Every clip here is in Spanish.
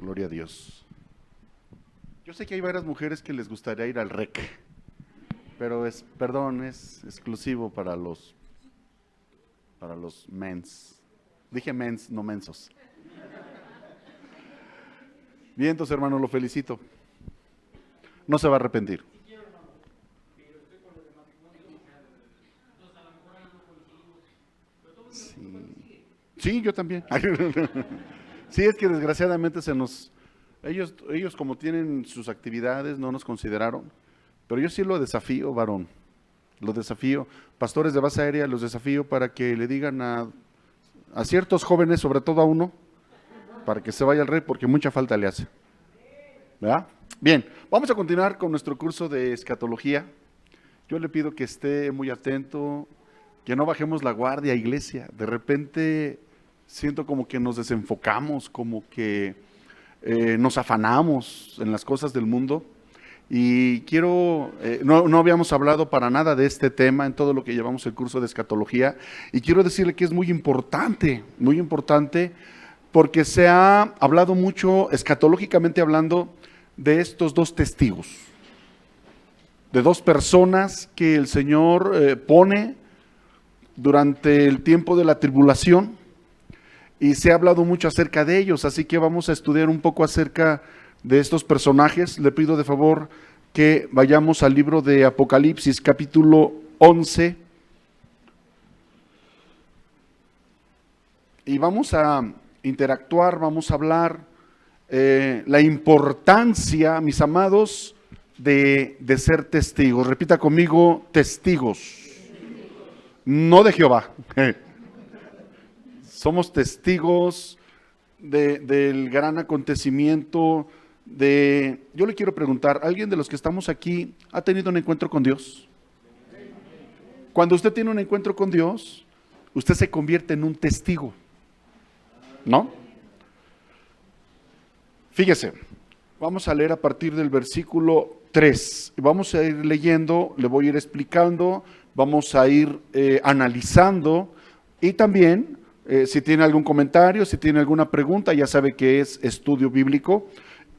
Gloria a Dios. Yo sé que hay varias mujeres que les gustaría ir al REC, pero es exclusivo para los mens. Dije mens, no mensos. Bien, entonces, hermano, lo felicito. No se va a arrepentir. Sí, yo también. Sí, es que desgraciadamente ellos como tienen sus actividades no nos consideraron, pero yo sí lo desafío, varón, lo desafío, pastores de base aérea, los desafío para que le digan a ciertos jóvenes, sobre todo a uno, para que se vaya al rey, porque mucha falta le hace. ¿Verdad? Bien, vamos a continuar con nuestro curso de escatología. Yo le pido que esté muy atento, que no bajemos la guardia, iglesia. De repente siento como que nos desenfocamos, como que nos afanamos en las cosas del mundo. Y no habíamos hablado para nada de este tema en todo lo que llevamos el curso de escatología. Y quiero decirle que es muy importante, porque se ha hablado mucho, escatológicamente hablando, de estos dos testigos, de dos personas que el Señor pone durante el tiempo de la tribulación, y se ha hablado mucho acerca de ellos, así que vamos a estudiar un poco acerca de estos personajes. Le pido de favor que vayamos al libro de Apocalipsis, capítulo 11, y vamos a interactuar, vamos a hablar la importancia, mis amados, de ser testigos. Repita conmigo, testigos. No de Jehová. Somos testigos del gran acontecimiento. Yo le quiero preguntar, ¿alguien de los que estamos aquí ha tenido un encuentro con Dios? Cuando usted tiene un encuentro con Dios, usted se convierte en un testigo, ¿no? Fíjese, vamos a leer a partir del versículo 3. Vamos a ir leyendo, le voy a ir explicando, vamos a ir analizando, y también si tiene algún comentario, si tiene alguna pregunta, ya sabe que es estudio bíblico.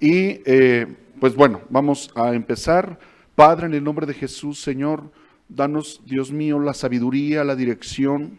Y pues bueno, vamos a empezar. Padre, en el nombre de Jesús, Señor, danos, Dios mío, la sabiduría, la dirección,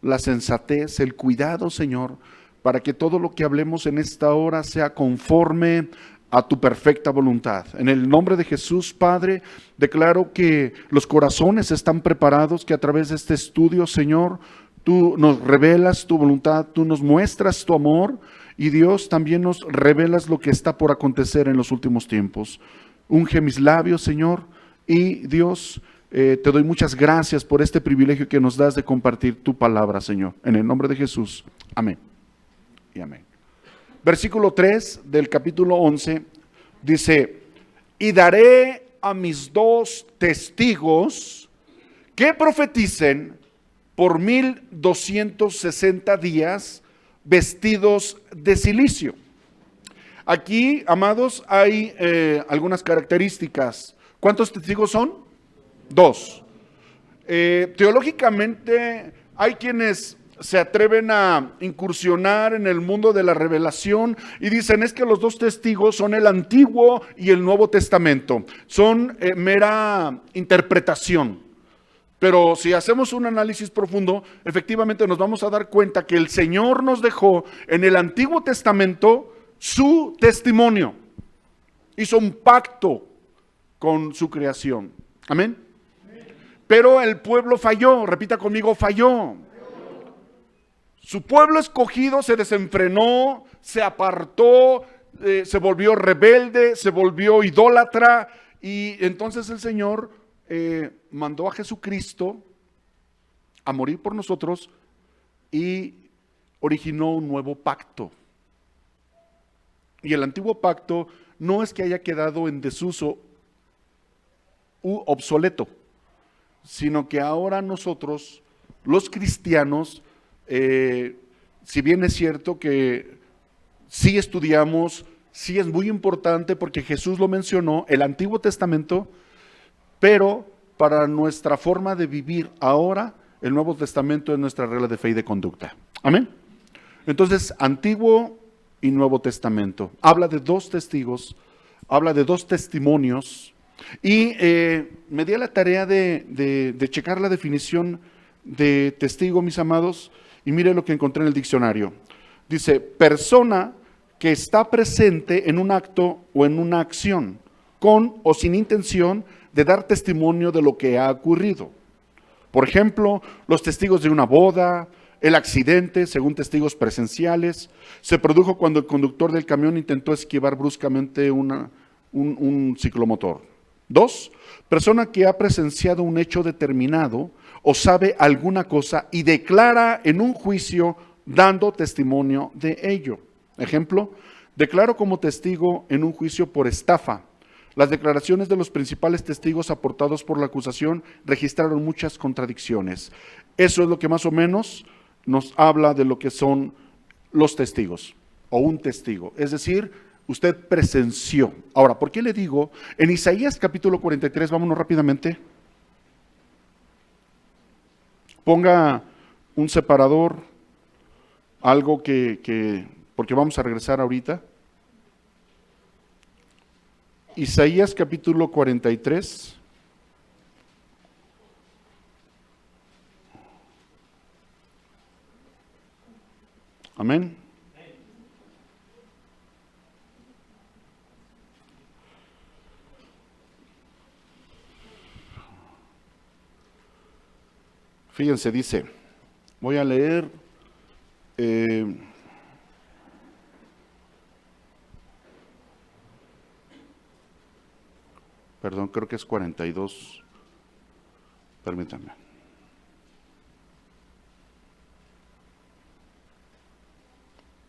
la sensatez, el cuidado, Señor, para que todo lo que hablemos en esta hora sea conforme a tu perfecta voluntad. En el nombre de Jesús, Padre, declaro que los corazones están preparados, que a través de este estudio, Señor, tú nos revelas tu voluntad, tú nos muestras tu amor, y Dios, también nos revelas lo que está por acontecer en los últimos tiempos. Unge mis labios, Señor, y Dios, te doy muchas gracias por este privilegio que nos das de compartir tu palabra, Señor. En el nombre de Jesús, amén y amén. Versículo 3 del capítulo 11 dice: y daré a mis dos testigos que profeticen por 1260 días vestidos de cilicio. Aquí, amados, hay algunas características. ¿Cuántos testigos son? Dos. Teológicamente hay quienes se atreven a incursionar en el mundo de la revelación y dicen es que los dos testigos son el Antiguo y el Nuevo Testamento. Son mera interpretación. Pero si hacemos un análisis profundo, efectivamente nos vamos a dar cuenta que el Señor nos dejó en el Antiguo Testamento su testimonio. Hizo un pacto con su creación. Amén. Pero el pueblo falló. Repita conmigo, falló. Su pueblo escogido se desenfrenó, se apartó, se volvió rebelde, se volvió idólatra, y entonces el Señor mandó a Jesucristo a morir por nosotros y originó un nuevo pacto. Y el antiguo pacto no es que haya quedado en desuso u obsoleto, sino que ahora nosotros, los cristianos, si bien es cierto que sí estudiamos, sí es muy importante porque Jesús lo mencionó, el Antiguo Testamento, pero para nuestra forma de vivir ahora, el Nuevo Testamento es nuestra regla de fe y de conducta. Amén. Entonces, Antiguo y Nuevo Testamento. Habla de dos testigos, habla de dos testimonios, y me di a la tarea de checar la definición de testigo, mis amados, y mire lo que encontré en el diccionario. Dice, persona que está presente en un acto o en una acción, con o sin intención de dar testimonio de lo que ha ocurrido. Por ejemplo, los testigos de una boda, el accidente, según testigos presenciales, se produjo cuando el conductor del camión intentó esquivar bruscamente un ciclomotor. 2, persona que ha presenciado un hecho determinado o sabe alguna cosa y declara en un juicio dando testimonio de ello. Ejemplo, declaro como testigo en un juicio por estafa. Las declaraciones de los principales testigos aportados por la acusación registraron muchas contradicciones. Eso es lo que más o menos nos habla de lo que son los testigos o un testigo. Es decir, usted presenció. Ahora, ¿por qué le digo? En Isaías capítulo 43, vámonos rápidamente. Ponga un separador, algo porque vamos a regresar ahorita. Isaías capítulo 43. Amén. Fíjense, dice, voy a leer perdón, creo que es 42, permítanme.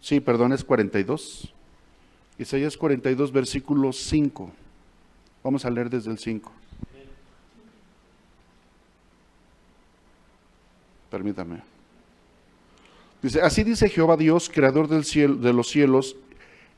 Sí, perdón, es 42. Isaías 42, versículo 5. Vamos a leer desde el 5. Permítame. Dice, así dice Jehová Dios, creador del cielo, de los cielos,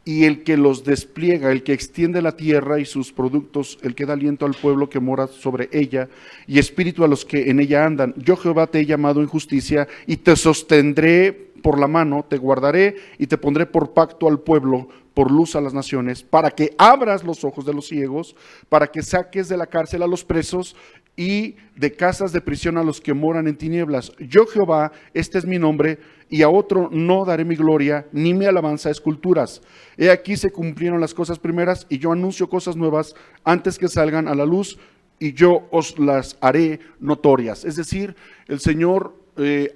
y el que los despliega, el que extiende la tierra y sus productos, el que da aliento al pueblo que mora sobre ella, y espíritu a los que en ella andan. Yo Jehová te he llamado en justicia, y te sostendré por la mano, te guardaré, y te pondré por pacto al pueblo, por luz a las naciones, para que abras los ojos de los ciegos, para que saques de la cárcel a los presos, y de casas de prisión a los que moran en tinieblas. Yo Jehová, este es mi nombre, y a otro no daré mi gloria, ni mi alabanza a esculturas. He aquí se cumplieron las cosas primeras, y yo anuncio cosas nuevas antes que salgan a la luz, y yo os las haré notorias. Es decir, el Señor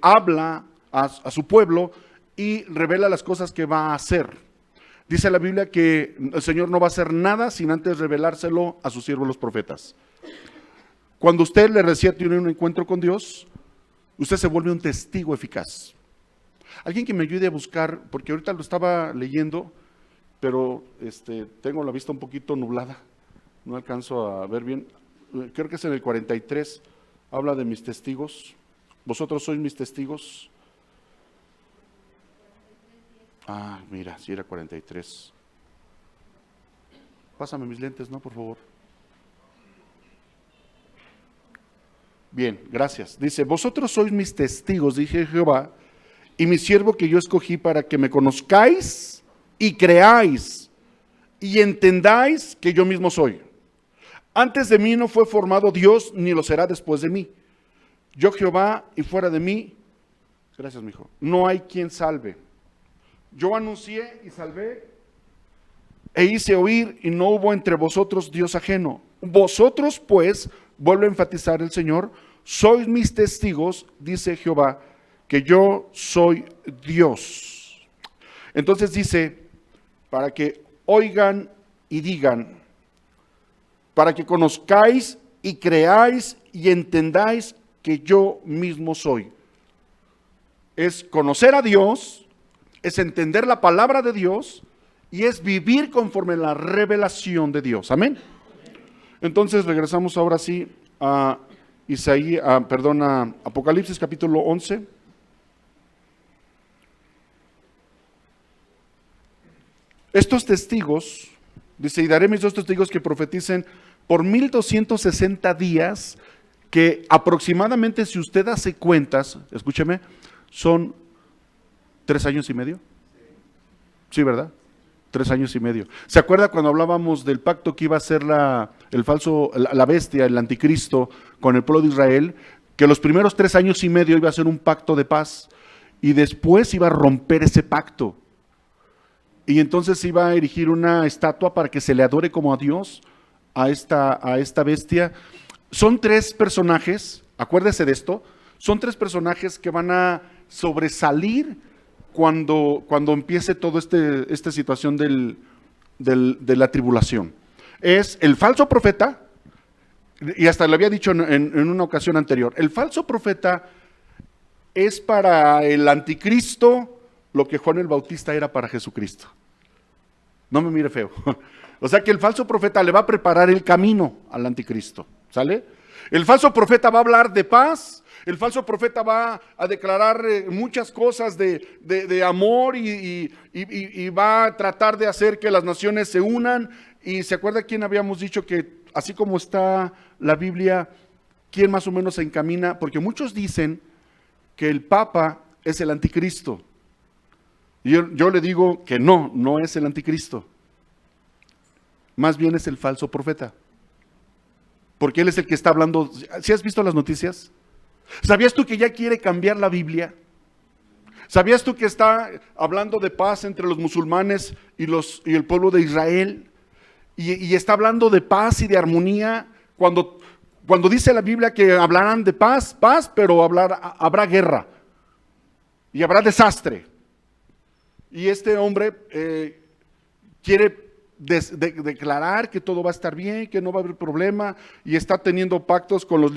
habla a su pueblo y revela las cosas que va a hacer. Dice la Biblia que el Señor no va a hacer nada sin antes revelárselo a sus siervos los profetas. Cuando usted le recién tiene un encuentro con Dios, usted se vuelve un testigo eficaz. Alguien que me ayude a buscar, porque ahorita lo estaba leyendo, pero tengo la vista un poquito nublada, no alcanzo a ver bien. Creo que es en el 43, habla de mis testigos. Vosotros sois mis testigos. Ah, mira, sí era 43. Pásame mis lentes, ¿no? Por favor. Bien, gracias. Dice, vosotros sois mis testigos, dije Jehová, y mi siervo que yo escogí para que me conozcáis y creáis y entendáis que yo mismo soy. Antes de mí no fue formado Dios, ni lo será después de mí. Yo Jehová, y fuera de mí, gracias mi hijo, no hay quien salve. Yo anuncié y salvé, e hice oír, y no hubo entre vosotros Dios ajeno. Vosotros pues, vuelve a enfatizar el Señor, sois mis testigos, dice Jehová, que yo soy Dios. Entonces dice, para que oigan y digan, para que conozcáis y creáis y entendáis que yo mismo soy. Es conocer a Dios, es entender la palabra de Dios y es vivir conforme a la revelación de Dios. Amén. Entonces regresamos ahora sí a a Apocalipsis capítulo 11. Estos testigos, dice, y daré mis dos testigos que profeticen por 1260 días, que aproximadamente, si usted hace cuentas, escúcheme, son 3 años y medio. Sí, ¿verdad? 3 años y medio. ¿Se acuerda cuando hablábamos del pacto que iba a ser la bestia, el anticristo, con el pueblo de Israel? Que los primeros 3 años y medio iba a ser un pacto de paz y después iba a romper ese pacto. Y entonces iba a erigir una estatua para que se le adore como a Dios a esta bestia. Son 3 personajes, acuérdese de esto, son 3 personajes que van a sobresalir cuando empiece toda esta situación de la tribulación. Es el falso profeta, y hasta lo había dicho en una ocasión anterior, el falso profeta es para el anticristo lo que Juan el Bautista era para Jesucristo. No me mire feo. O sea que el falso profeta le va a preparar el camino al anticristo, ¿sale? El falso profeta va a hablar de paz, el falso profeta va a declarar muchas cosas de amor y va a tratar de hacer que las naciones se unan. Y ¿se acuerda quién habíamos dicho que así como está la Biblia, quién más o menos se encamina? Porque muchos dicen que el Papa es el anticristo. Y yo le digo que no es el anticristo. Más bien es el falso profeta. Porque él es el que está hablando. ¿Sí has visto las noticias? ¿Sabías tú que ya quiere cambiar la Biblia? ¿Sabías tú que está hablando de paz entre los musulmanes y el pueblo de Israel? Y está hablando de paz y de armonía cuando dice la Biblia que hablarán de paz, pero habrá guerra y habrá desastre. Y este hombre quiere declarar que todo va a estar bien, que no va a haber problema, y está teniendo pactos con los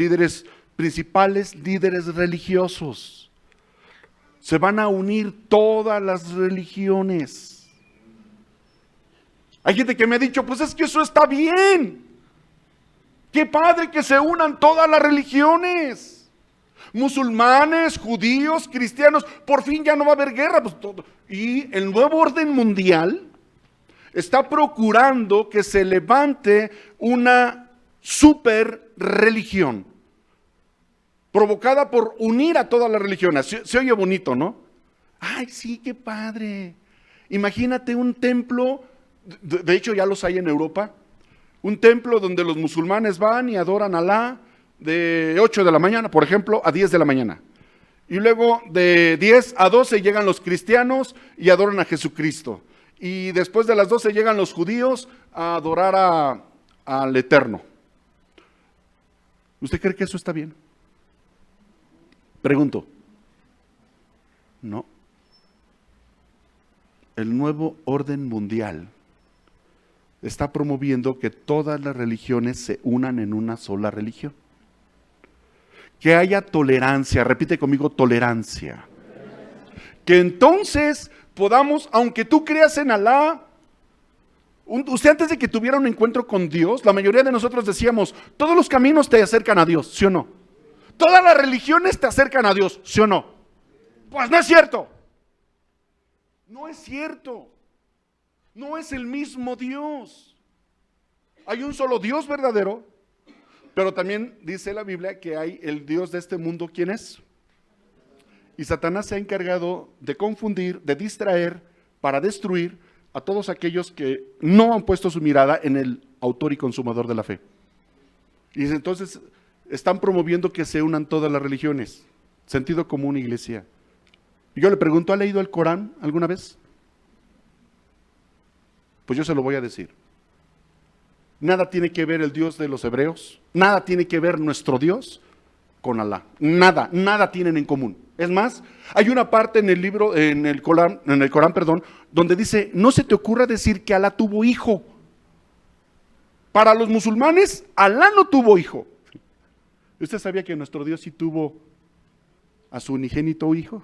principales líderes religiosos. Se van a unir todas las religiones. Hay gente que me ha dicho, pues es que eso está bien. Qué padre que se unan todas las religiones. Musulmanes, judíos, cristianos, por fin ya no va a haber guerra. Pues todo. Y el nuevo orden mundial está procurando que se levante una super religión, provocada por unir a todas las religiones. Se oye bonito, ¿no? Ay, sí, qué padre. Imagínate un templo, de hecho ya los hay en Europa, un templo donde los musulmanes van y adoran a Alá de 8 de la mañana, por ejemplo, a 10 de la mañana. Y luego de 10 a 12 llegan los cristianos y adoran a Jesucristo. Y después de las 12 llegan los judíos a adorar al Eterno. ¿Usted cree que eso está bien? Pregunto. No. El nuevo orden mundial está promoviendo que todas las religiones se unan en una sola religión. Que haya tolerancia, repite conmigo, tolerancia. Que entonces podamos, aunque tú creas en Alá, usted antes de que tuviera un encuentro con Dios, la mayoría de nosotros decíamos, todos los caminos te acercan a Dios, ¿sí o no? Todas las religiones te acercan a Dios, ¿sí o no? Pues no es cierto. No es cierto. No es el mismo Dios. Hay un solo Dios verdadero, pero también dice la Biblia que hay el Dios de este mundo, ¿quién es? Y Satanás se ha encargado de confundir, de distraer, para destruir a todos aquellos que no han puesto su mirada en el autor y consumador de la fe. Y entonces están promoviendo que se unan todas las religiones. Sentido común, iglesia. Y yo le pregunto, ¿ha leído el Corán alguna vez? Pues yo se lo voy a decir. Nada tiene que ver el Dios de los hebreos, nada tiene que ver nuestro Dios con Alá. Nada tienen en común. Es más, hay una parte en el libro, en el Corán, donde dice, no se te ocurra decir que Alá tuvo hijo. Para los musulmanes, Alá no tuvo hijo. ¿Usted sabía que nuestro Dios sí tuvo a su unigénito hijo?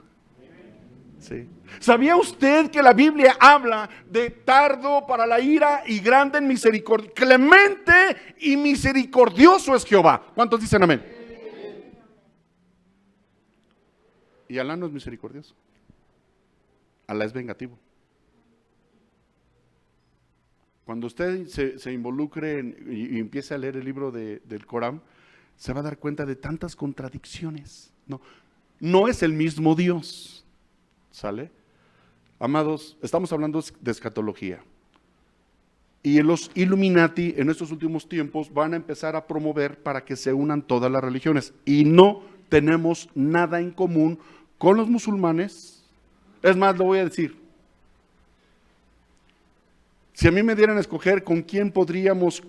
Sí. ¿Sabía usted que la Biblia habla de tardo para la ira y grande en misericordia? Clemente y misericordioso es Jehová. ¿Cuántos dicen amén? Y Alá no es misericordioso. Alá es vengativo. Cuando usted se involucre y empiece a leer el libro del Corán, se va a dar cuenta de tantas contradicciones. No es el mismo Dios. ¿Sale? Amados, estamos hablando de escatología. Y los Illuminati en estos últimos tiempos van a empezar a promover para que se unan todas las religiones. Y no tenemos nada en común con los musulmanes. Es más, lo voy a decir. Si a mí me dieran a escoger con quién podríamos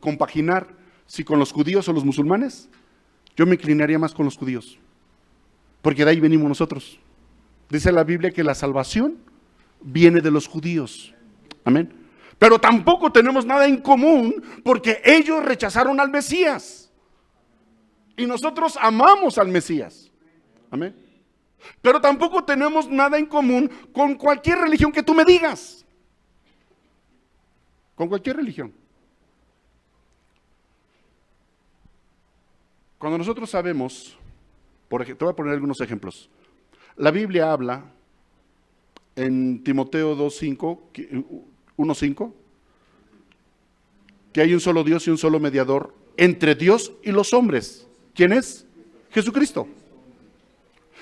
compaginar, si con los judíos o los musulmanes, yo me inclinaría más con los judíos. Porque de ahí venimos nosotros. Dice la Biblia que la salvación viene de los judíos. Amén. Pero tampoco tenemos nada en común porque ellos rechazaron al Mesías. Y nosotros amamos al Mesías. Amén. Pero tampoco tenemos nada en común con cualquier religión que tú me digas. Con cualquier religión. Cuando nosotros sabemos, por ejemplo, te voy a poner algunos ejemplos. La Biblia habla en Timoteo 1:5, que hay un solo Dios y un solo mediador entre Dios y los hombres. ¿Quién es? Jesucristo.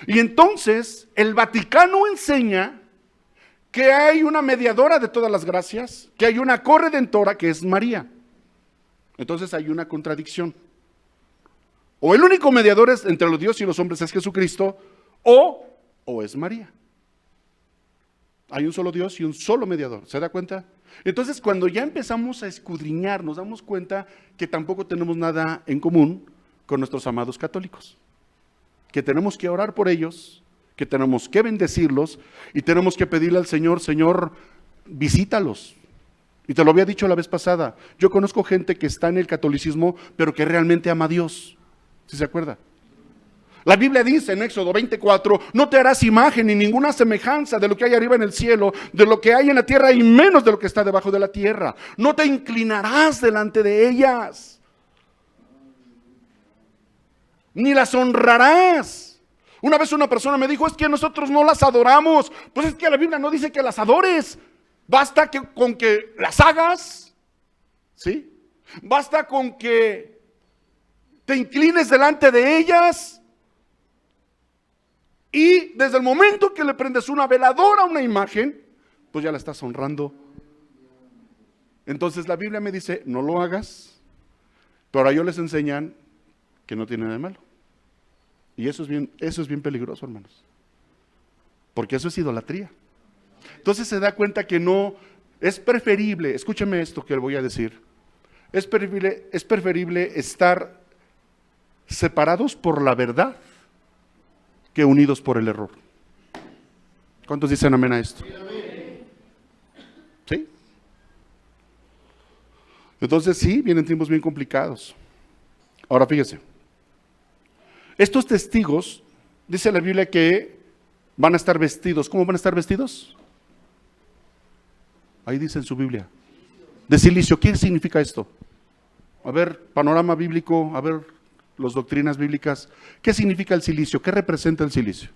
Y entonces el Vaticano enseña que hay una mediadora de todas las gracias, que hay una corredentora que es María. Entonces hay una contradicción. O el único mediador entre los dioses y los hombres es Jesucristo, o es María. Hay un solo Dios y un solo mediador, ¿se da cuenta? Entonces cuando ya empezamos a escudriñar, nos damos cuenta que tampoco tenemos nada en común con nuestros amados católicos. Que tenemos que orar por ellos, que tenemos que bendecirlos y tenemos que pedirle al Señor, Señor, visítalos. Y te lo había dicho la vez pasada, yo conozco gente que está en el catolicismo, pero que realmente ama a Dios. ¿Sí se acuerda? La Biblia dice en Éxodo 24, no te harás imagen ni ninguna semejanza de lo que hay arriba en el cielo, de lo que hay en la tierra y menos de lo que está debajo de la tierra. No te inclinarás delante de ellas, ni las honrarás. Una vez una persona me dijo, es que nosotros no las adoramos. Pues es que la Biblia no dice que las adores. Basta con que las hagas, ¿sí? Basta con que te inclines delante de ellas. Y desde el momento que le prendes una veladora a una imagen, pues ya la estás honrando. Entonces la Biblia me dice, no lo hagas, pero a ellos les enseñan que no tiene nada de malo. Y eso es bien peligroso, hermanos. Porque eso es idolatría. Entonces se da cuenta que no, es preferible, escúchame esto que le voy a decir, es preferible estar separados por la verdad que unidos por el error. ¿Cuántos dicen amén a esto? ¿Sí? Entonces sí, vienen tiempos bien complicados. Ahora fíjese, estos testigos, dice la Biblia que van a estar vestidos. ¿Cómo van a estar vestidos? Ahí dice en su Biblia. De silicio. ¿Qué significa esto? A ver, panorama bíblico, a ver, las doctrinas bíblicas. ¿Qué significa el silicio? ¿Qué representa el silicio?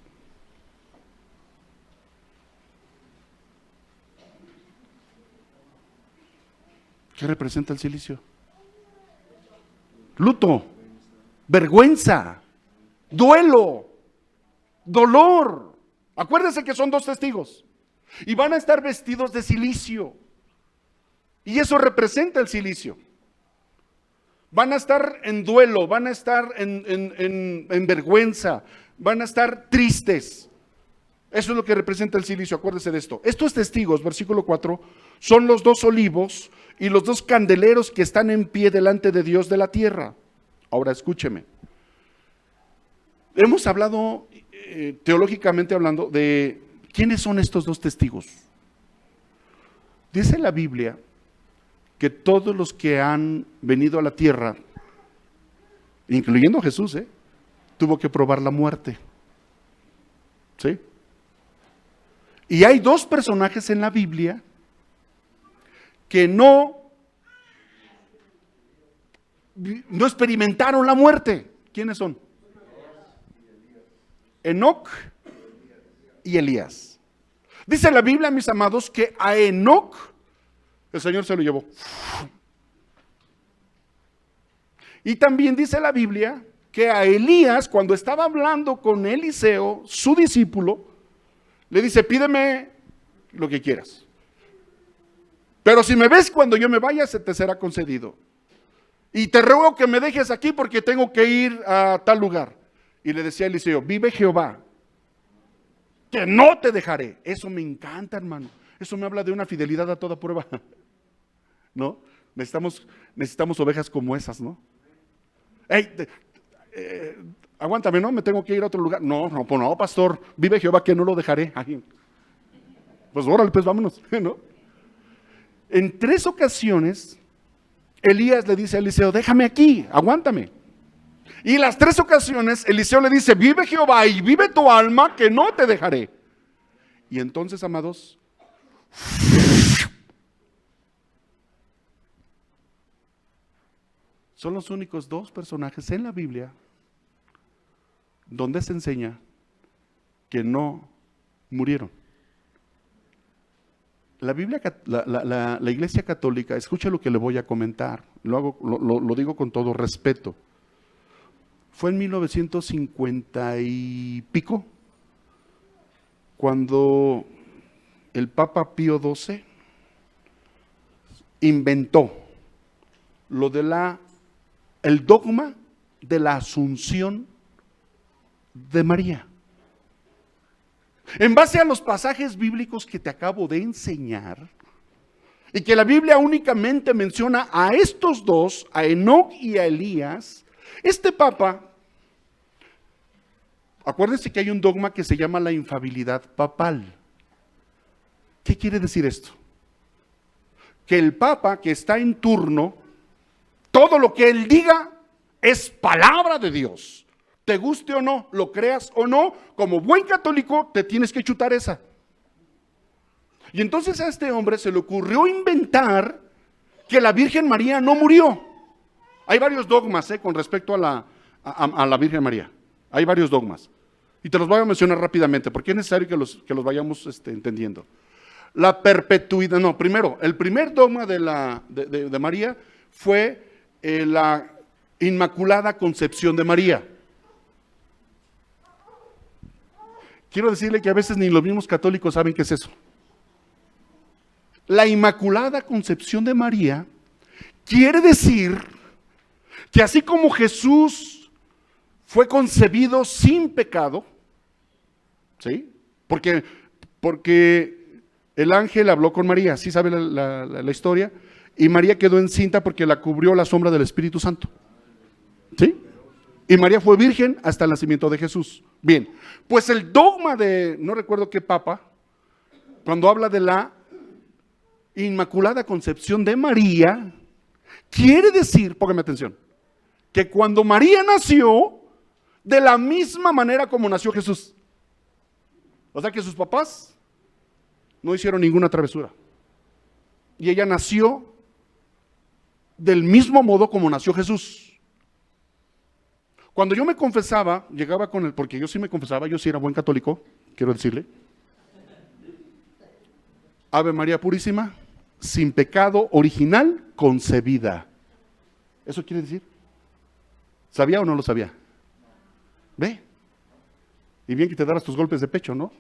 ¿Qué representa el silicio? Luto, vergüenza, duelo, dolor. Acuérdense que son dos testigos y van a estar vestidos de silicio. Y eso representa el silicio. Van a estar en duelo, van a estar en vergüenza, van a estar tristes. Eso es lo que representa el silicio, acuérdese de esto. Estos testigos, versículo 4, son los dos olivos y los dos candeleros que están en pie delante de Dios de la tierra. Ahora escúcheme. Hemos hablado, teológicamente hablando, de quiénes son estos dos testigos. Dice la Biblia que todos los que han venido a la tierra, incluyendo Jesús, tuvo que probar la muerte. ¿Sí? Y hay dos personajes en la Biblia que no experimentaron la muerte. ¿Quiénes son? Enoc y Elías. Dice la Biblia, mis amados, que a Enoc el Señor se lo llevó. Y también dice la Biblia que a Elías, cuando estaba hablando con Eliseo, su discípulo, le dice, pídeme lo que quieras. Pero si me ves cuando yo me vaya, se te será concedido. Y te ruego que me dejes aquí porque tengo que ir a tal lugar. Y le decía a Eliseo, vive Jehová, que no te dejaré. Eso me encanta, hermano. Eso me habla de una fidelidad a toda prueba. ¿No? Necesitamos ovejas como esas, ¿no? Hey, aguántame, ¿no? Me tengo que ir a otro lugar. No, pues no, pastor, vive Jehová que no lo dejaré. Ay, pues órale, pues vámonos, ¿no? En 3 ocasiones, Elías le dice a Eliseo, déjame aquí, aguántame. Y las 3 ocasiones, Eliseo le dice, vive Jehová y vive tu alma que no te dejaré. Y entonces, amados, son los únicos 2 personajes en la Biblia donde se enseña que no murieron. La Biblia, la Iglesia Católica, escucha lo que le voy a comentar, lo digo con todo respeto. Fue en 1950 y pico, cuando el Papa Pío XII inventó lo de el dogma de la Asunción de María. En base a los pasajes bíblicos que te acabo de enseñar, y que la Biblia únicamente menciona a estos 2, a Enoc y a Elías, este Papa, acuérdense que hay un dogma que se llama la infalibilidad papal. ¿Qué quiere decir esto? Que el Papa que está en turno, todo lo que él diga es palabra de Dios. Te guste o no, lo creas o no, como buen católico te tienes que chutar esa. Y entonces a este hombre se le ocurrió inventar que la Virgen María no murió. Hay varios dogmas con respecto a la Virgen María. Hay varios dogmas. Y te los voy a mencionar rápidamente porque es necesario que los vayamos entendiendo. La perpetuidad, no, primero, el primer dogma de María fue la Inmaculada Concepción de María. Quiero decirle que a veces ni los mismos católicos saben qué es eso. La Inmaculada Concepción de María quiere decir que así como Jesús fue concebido sin pecado, ¿sí? Porque el ángel habló con María, ¿sí sabe la historia? Y María quedó encinta porque la cubrió la sombra del Espíritu Santo, ¿sí? Y María fue virgen hasta el nacimiento de Jesús. Bien, pues el dogma no recuerdo qué papa, cuando habla de la Inmaculada Concepción de María, quiere decir, póngame atención, que cuando María nació, de la misma manera como nació Jesús. O sea que sus papás no hicieron ninguna travesura. Y ella nació del mismo modo como nació Jesús. Cuando yo me confesaba, llegaba con él, porque yo sí me confesaba, yo sí era buen católico, quiero decirle. Ave María Purísima, sin pecado original, concebida. ¿Eso quiere decir? ¿Sabía o no lo sabía? ¿Ve? Y bien que te daras tus golpes de pecho, ¿no?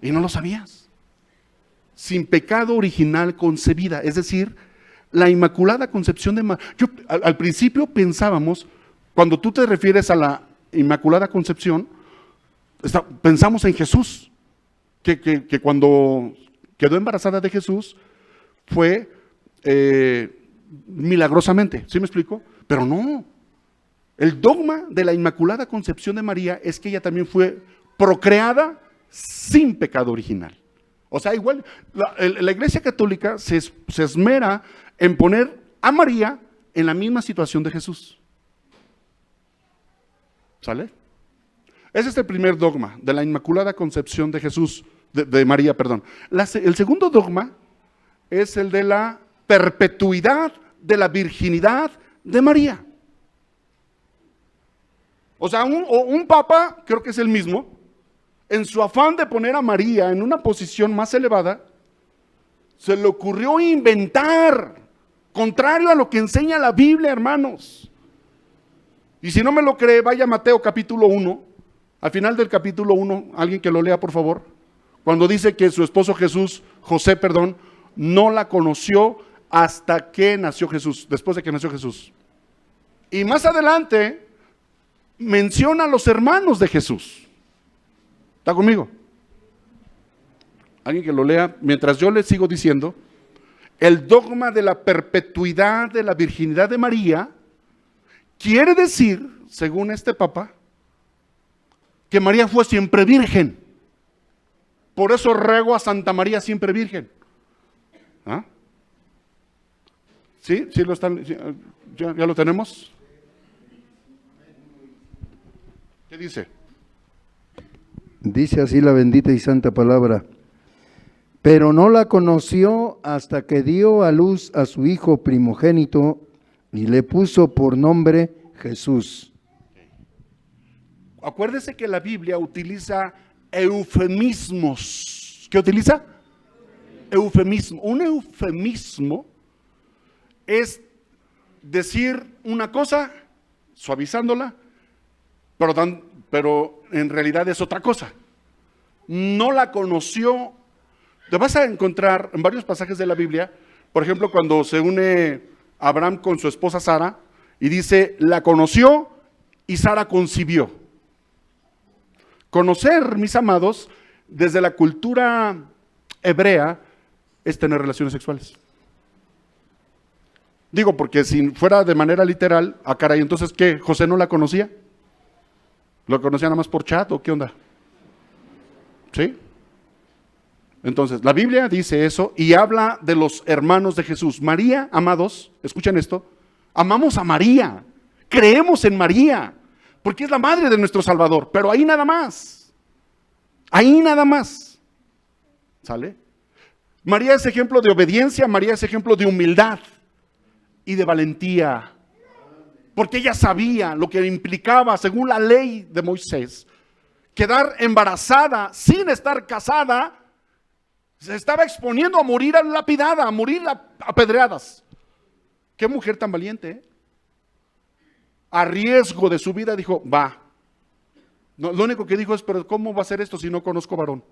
Y no lo sabías. Sin pecado original, concebida. Es decir, la Inmaculada Concepción de María. Al principio pensábamos, cuando tú te refieres a la Inmaculada Concepción, pensamos en Jesús, que cuando quedó embarazada de Jesús fue milagrosamente, ¿sí me explico? Pero no, el dogma de la Inmaculada Concepción de María es que ella también fue procreada sin pecado original. O sea, igual, la Iglesia Católica se esmera en poner a María en la misma situación de Jesús. ¿Sale? Ese es el primer dogma de la Inmaculada Concepción de Jesús, de María, perdón. El segundo dogma es el de la perpetuidad de la virginidad de María. O sea, un papa, creo que es el mismo, en su afán de poner a María en una posición más elevada, se le ocurrió inventar, contrario a lo que enseña la Biblia, hermanos. Y si no me lo cree, vaya a Mateo capítulo 1, al final del capítulo 1, alguien que lo lea por favor, cuando dice que su esposo José, no la conoció hasta que nació Jesús, después de que nació Jesús. Y más adelante menciona a los hermanos de Jesús. ¿Está conmigo? Alguien que lo lea, mientras yo le sigo diciendo, el dogma de la perpetuidad de la virginidad de María quiere decir, según este papa, que María fue siempre virgen. Por eso ruego a Santa María siempre virgen. ¿Ah? ¿Sí? ¿Sí lo están? ¿Ya lo tenemos? ¿Qué dice? Dice así la bendita y santa palabra. Pero no la conoció hasta que dio a luz a su hijo primogénito y le puso por nombre Jesús. Acuérdese que la Biblia utiliza eufemismos. ¿Qué utiliza? Eufemismo. Un eufemismo es decir una cosa suavizándola, pero en realidad es otra cosa. No la conoció. Te vas a encontrar en varios pasajes de la Biblia, por ejemplo, cuando se une Abraham con su esposa Sara y dice, la conoció y Sara concibió. Conocer, mis amados, desde la cultura hebrea es tener relaciones sexuales. Digo, porque si fuera de manera literal, caray, entonces, ¿qué? ¿José no la conocía? ¿Lo conocía nada más por chat o qué onda? ¿Sí? Entonces, la Biblia dice eso y habla de los hermanos de Jesús. María, amados, escuchen esto, amamos a María, creemos en María, porque es la madre de nuestro Salvador, pero ahí nada más. Ahí nada más. ¿Sale? María es ejemplo de obediencia, María es ejemplo de humildad y de valentía, porque ella sabía lo que implicaba, según la ley de Moisés, quedar embarazada sin estar casada. Se estaba exponiendo a morir lapidada, a morir apedreadas. Qué mujer tan valiente, ¿eh? A riesgo de su vida dijo, va. No, lo único que dijo es, pero ¿cómo va a ser esto si no conozco varón?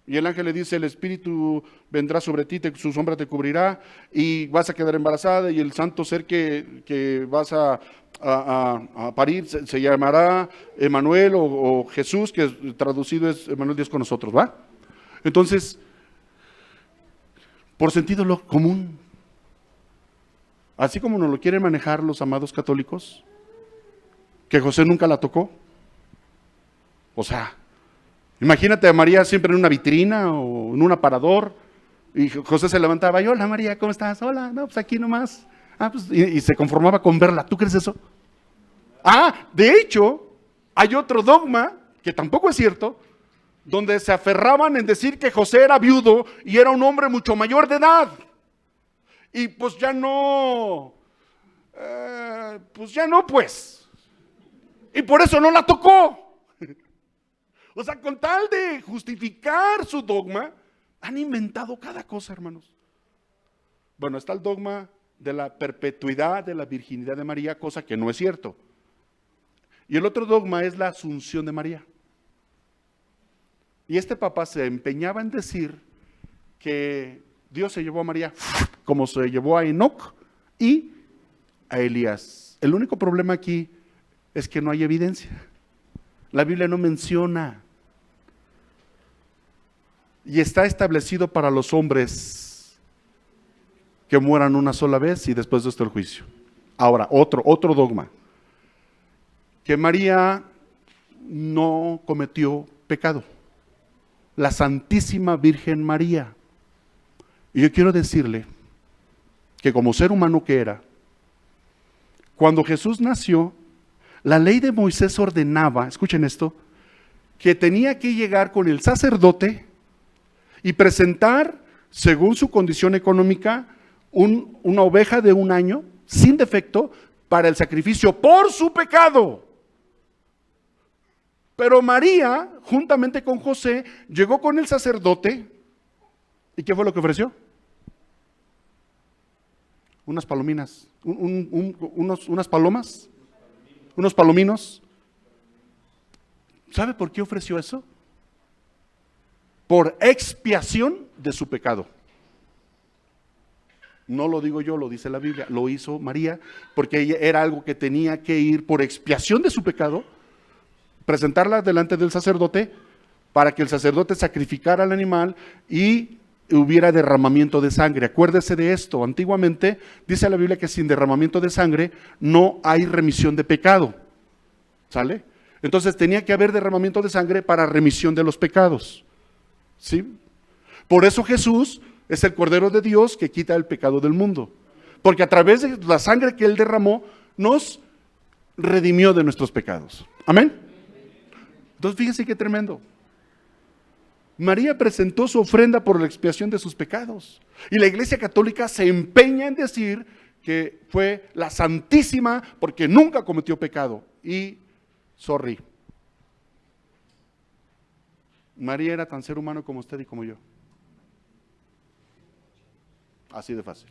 Y el ángel le dice, el Espíritu vendrá sobre ti, su sombra te cubrirá y vas a quedar embarazada y el santo ser que vas a parir se llamará Emanuel o Jesús, que traducido es Emanuel, Dios con nosotros, ¿va? Entonces, por sentido común, así como nos lo quieren manejar los amados católicos, que José nunca la tocó. O sea, imagínate a María siempre en una vitrina o en un aparador, y José se levantaba y, hola María, ¿cómo estás? Hola, no, pues aquí nomás. Pues, y se conformaba con verla. ¿Tú crees eso? De hecho, hay otro dogma, que tampoco es cierto, donde se aferraban en decir que José era viudo y era un hombre mucho mayor de edad. Y pues ya no. Y por eso no la tocó. O sea, con tal de justificar su dogma, han inventado cada cosa, hermanos. Bueno, está el dogma de la perpetuidad de la virginidad de María, cosa que no es cierto. Y el otro dogma es la asunción de María. Y este papá se empeñaba en decir que Dios se llevó a María como se llevó a Enoc y a Elías. El único problema aquí es que no hay evidencia. La Biblia no menciona. Y está establecido para los hombres que mueran una sola vez y después de esto el juicio. Ahora, otro dogma. Que María no cometió pecado. La Santísima Virgen María. Y yo quiero decirle que como ser humano que era, cuando Jesús nació, la ley de Moisés ordenaba, escuchen esto, que tenía que llegar con el sacerdote y presentar, según su condición económica, una oveja de un año, sin defecto, para el sacrificio por su pecado. Pero María, juntamente con José, llegó con el sacerdote. ¿Y qué fue lo que ofreció? Unas palominas, unas palomas, unos palominos. ¿Sabe por qué ofreció eso? por expiación de su pecado. No lo digo yo, lo dice la Biblia, lo hizo María, porque ella era algo que tenía que ir por expiación de su pecado, presentarla delante del sacerdote, para que el sacerdote sacrificara al animal y hubiera derramamiento de sangre. Acuérdese de esto, antiguamente dice la Biblia que sin derramamiento de sangre no hay remisión de pecado, ¿sale? Entonces tenía que haber derramamiento de sangre para remisión de los pecados, ¿sí? Por eso Jesús es el Cordero de Dios que quita el pecado del mundo, porque a través de la sangre que Él derramó, nos redimió de nuestros pecados. Amén. Entonces fíjense qué tremendo. María presentó su ofrenda por la expiación de sus pecados. Y la Iglesia Católica se empeña en decir que fue la Santísima porque nunca cometió pecado. Y, sorry, María era tan ser humano como usted y como yo. Así de fácil.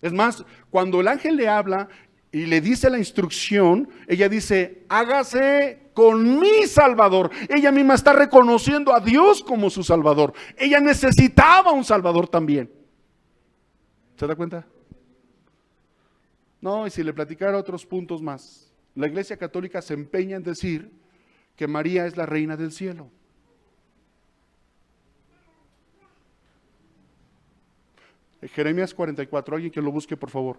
Es más, cuando el ángel le habla y le dice la instrucción, ella dice, hágase con mi Salvador. Ella misma está reconociendo a Dios como su Salvador. Ella necesitaba un Salvador también. ¿Se da cuenta? No, y si le platicara otros puntos más. La Iglesia Católica se empeña en decir que María es la reina del cielo. Jeremías 44, alguien que lo busque, por favor.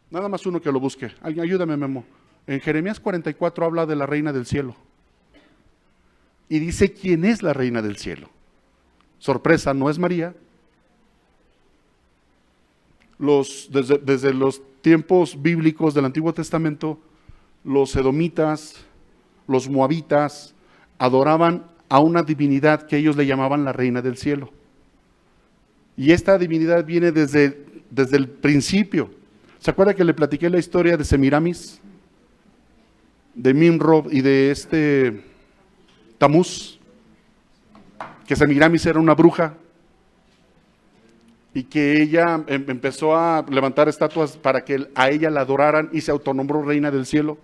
Nada más uno que lo busque. Alguien, ayúdame, Memo. En Jeremías 44 habla de la reina del cielo. Y dice quién es la reina del cielo. Sorpresa, no es María. Desde los tiempos bíblicos del Antiguo Testamento, los edomitas, los moabitas, adoraban a una divinidad que ellos le llamaban la reina del cielo. Y esta divinidad viene desde el principio. ¿Se acuerda que le platiqué la historia de Semiramis? De Nimrod y de Tamuz, que Semiramis era una bruja y que ella empezó a levantar estatuas para que a ella la adoraran y se autonombró reina del cielo.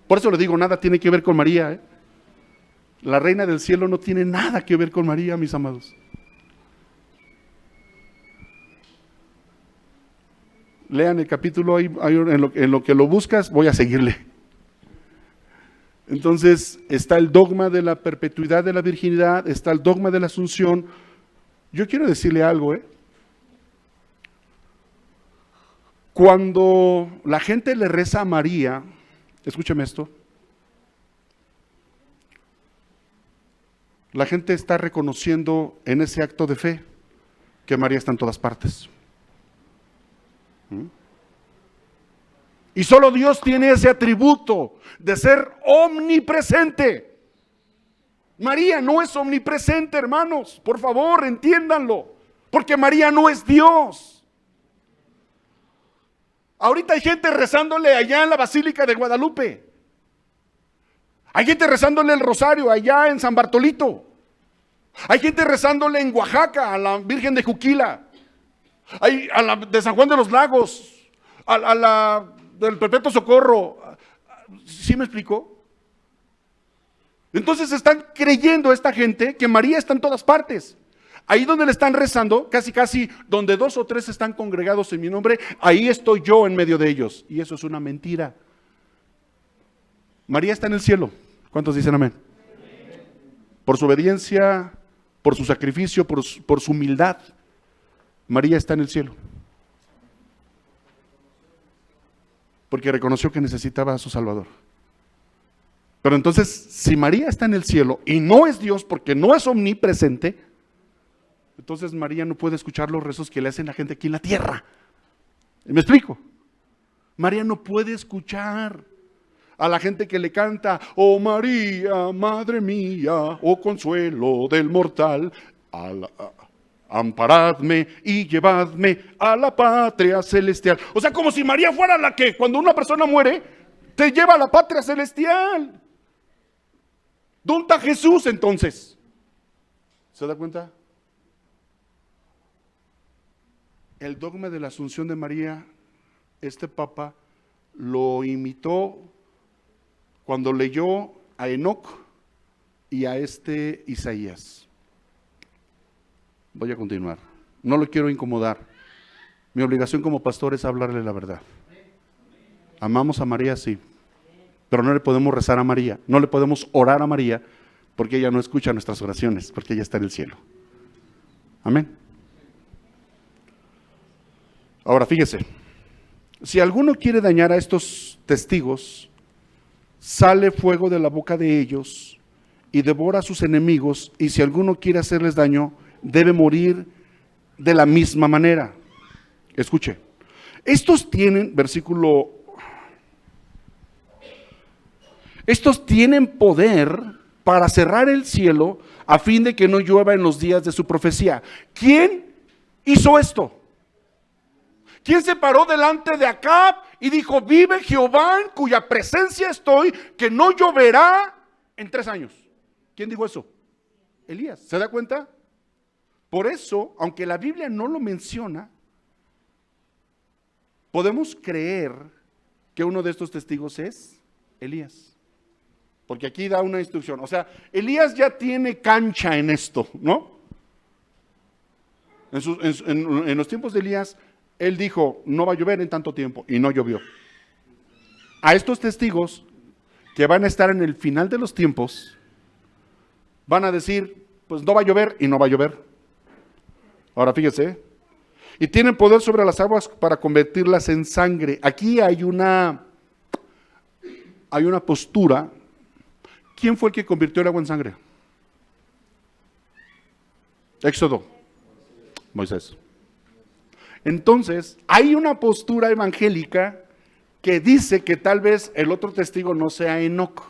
Por eso le digo, nada tiene que ver con María, ¿eh? La reina del cielo no tiene nada que ver con María, mis amados. Lean el capítulo ahí, en lo que lo buscas, voy a seguirle. Entonces está el dogma de la perpetuidad de la virginidad, está el dogma de la asunción. Yo quiero decirle algo, cuando la gente le reza a María, escúcheme esto, la gente está reconociendo en ese acto de fe que María está en todas partes. Y solo Dios tiene ese atributo de ser omnipresente. María no es omnipresente, hermanos. Por favor, entiéndanlo. Porque María no es Dios. Ahorita hay gente rezándole allá en la Basílica de Guadalupe. Hay gente rezándole el rosario allá en San Bartolito. Hay gente rezándole en Oaxaca a la Virgen de Juquila. A la de San Juan de los Lagos. A la del Perpetuo Socorro. ¿Sí me explico? Entonces están creyendo esta gente que María está en todas partes. Ahí donde le están rezando, casi donde 2 o 3 están congregados en mi nombre, ahí estoy yo en medio de ellos. Y eso es una mentira. María está en el cielo. ¿Cuántos dicen amén? Por su obediencia, por su sacrificio, por su humildad, María está en el cielo. Porque reconoció que necesitaba a su Salvador. Pero entonces, si María está en el cielo y no es Dios porque no es omnipresente, entonces María no puede escuchar los rezos que le hacen la gente aquí en la tierra. ¿Me explico? María no puede escuchar a la gente que le canta, oh María, madre mía, oh consuelo del mortal, amparadme y llevadme a la patria celestial. O sea, como si María fuera la que cuando una persona muere, te lleva a la patria celestial. ¿Dónde está Jesús entonces? ¿Se da cuenta? El dogma de la Asunción de María, este Papa lo imitó cuando leyó a Enoc y a Isaías. Voy a continuar. No lo quiero incomodar. Mi obligación como pastor es hablarle la verdad. Amamos a María, sí, pero no le podemos rezar a María, no le podemos orar a María, porque ella no escucha nuestras oraciones, porque ella está en el cielo. Amén. Ahora fíjese, si alguno quiere dañar a estos testigos, sale fuego de la boca de ellos y devora a sus enemigos, y si alguno quiere hacerles daño, debe morir de la misma manera. Escuche, estos tienen, estos tienen poder para cerrar el cielo a fin de que no llueva en los días de su profecía. ¿Quién hizo esto? ¿Quién se paró delante de Acab y dijo, vive Jehová en cuya presencia estoy, que no lloverá en 3 años? ¿Quién dijo eso? Elías. ¿Se da cuenta? Por eso, aunque la Biblia no lo menciona, podemos creer que uno de estos testigos es Elías. Porque aquí da una instrucción. O sea, Elías ya tiene cancha en esto, ¿no? En los tiempos de Elías, él dijo, no va a llover en tanto tiempo, y no llovió. A estos testigos que van a estar en el final de los tiempos, van a decir, pues no va a llover, y no va a llover. Ahora fíjese, y tienen poder sobre las aguas para convertirlas en sangre. Aquí hay una postura. ¿Quién fue el que convirtió el agua en sangre? Éxodo. Moisés. Entonces, hay una postura evangélica que dice que tal vez el otro testigo no sea Enoc,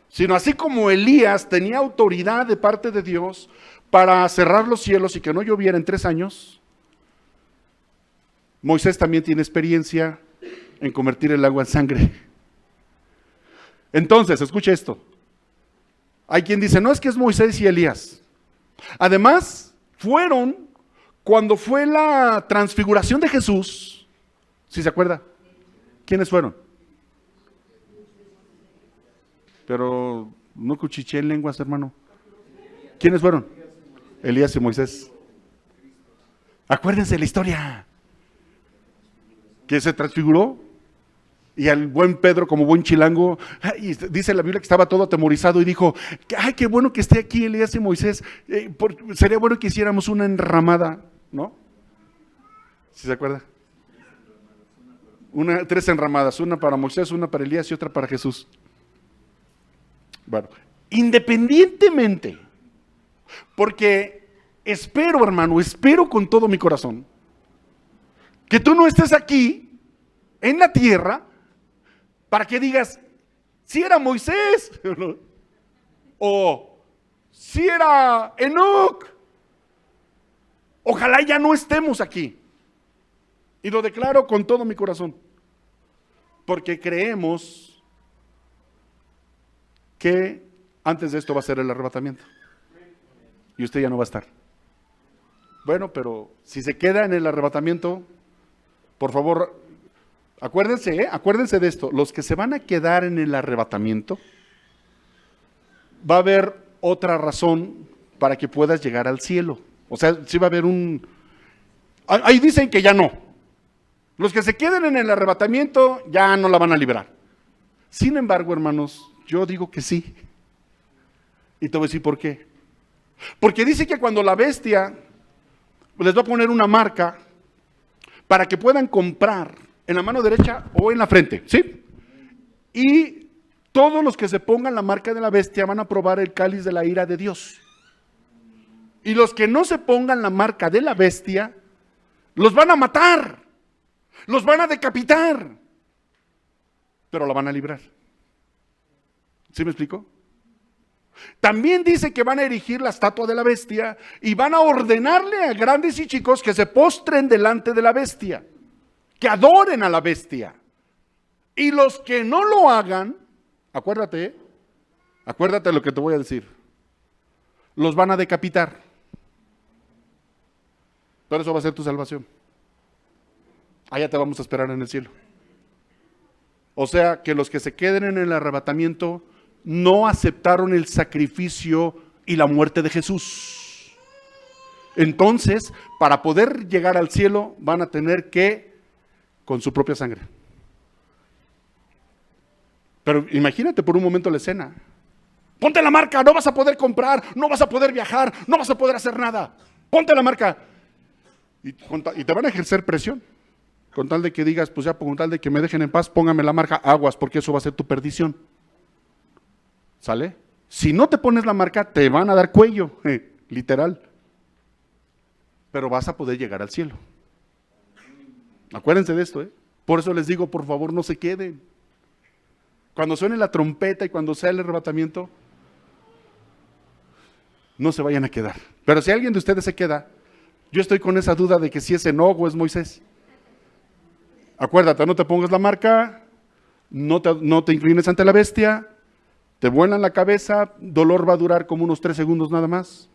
sino así como Elías tenía autoridad de parte de Dios para cerrar los cielos y que no lloviera en 3 años, Moisés también tiene experiencia en convertir el agua en sangre. Entonces, escuche esto. Hay quien dice, no, es que es Moisés y Elías. Además, fueron cuando fue la transfiguración de Jesús. ¿Sí se acuerda? ¿Quiénes fueron? Pero no cuchiché en lenguas, hermano. ¿Quiénes fueron? Elías y Moisés. Acuérdense la historia. Que se transfiguró. Y al buen Pedro, como buen chilango, dice la Biblia que estaba todo atemorizado y dijo, ay, qué bueno que esté aquí Elías y Moisés, sería bueno que hiciéramos una enramada, ¿no? ¿Sí se acuerda? 3 enramadas, una para Moisés, una para Elías y otra para Jesús. Bueno, independientemente, porque espero, hermano, espero con todo mi corazón, que tú no estés aquí, en la tierra, para que digas, si era Moisés, o si era Enoc. Ojalá ya no estemos aquí. Y lo declaro con todo mi corazón. Porque creemos que antes de esto va a ser el arrebatamiento. Y usted ya no va a estar. Bueno, pero si se queda en el arrebatamiento, por favor, acuérdense de esto, los que se van a quedar en el arrebatamiento, va a haber otra razón para que puedas llegar al cielo. O sea, sí va a haber ahí dicen que ya no. Los que se queden en el arrebatamiento ya no la van a librar. Sin embargo, hermanos, yo digo que sí. Y te voy a decir por qué. Porque dice que cuando la bestia les va a poner una marca para que puedan comprar en la mano derecha o en la frente, ¿sí? Y todos los que se pongan la marca de la bestia van a probar el cáliz de la ira de Dios. Y los que no se pongan la marca de la bestia, los van a matar, los van a decapitar, pero la van a librar. ¿Sí me explico? También dice que van a erigir la estatua de la bestia y van a ordenarle a grandes y chicos que se postren delante de la bestia, que adoren a la bestia. Y los que no lo hagan, acuérdate lo que te voy a decir, los van a decapitar. Pero eso va a ser tu salvación. Allá te vamos a esperar en el cielo. O sea que los que se queden en el arrebatamiento no aceptaron el sacrificio y la muerte de Jesús. Entonces, para poder llegar al cielo, van a tener que, con su propia sangre. Pero imagínate por un momento la escena. Ponte la marca, no vas a poder comprar, no vas a poder viajar, no vas a poder hacer nada. Ponte la marca. Y te van a ejercer presión. Con tal de que digas, pues ya, con tal de que me dejen en paz, póngame la marca, aguas, porque eso va a ser tu perdición. ¿Sale? Si no te pones la marca, te van a dar cuello, literal. Pero vas a poder llegar al cielo. Acuérdense de esto, Por eso les digo, por favor, no se queden. Cuando suene la trompeta y cuando sea el arrebatamiento, no se vayan a quedar. Pero si alguien de ustedes se queda, yo estoy con esa duda de que si es Enoc o es Moisés. Acuérdate, no te pongas la marca, no te inclines ante la bestia, te vuelan la cabeza, dolor va a durar como unos 3 segundos nada más.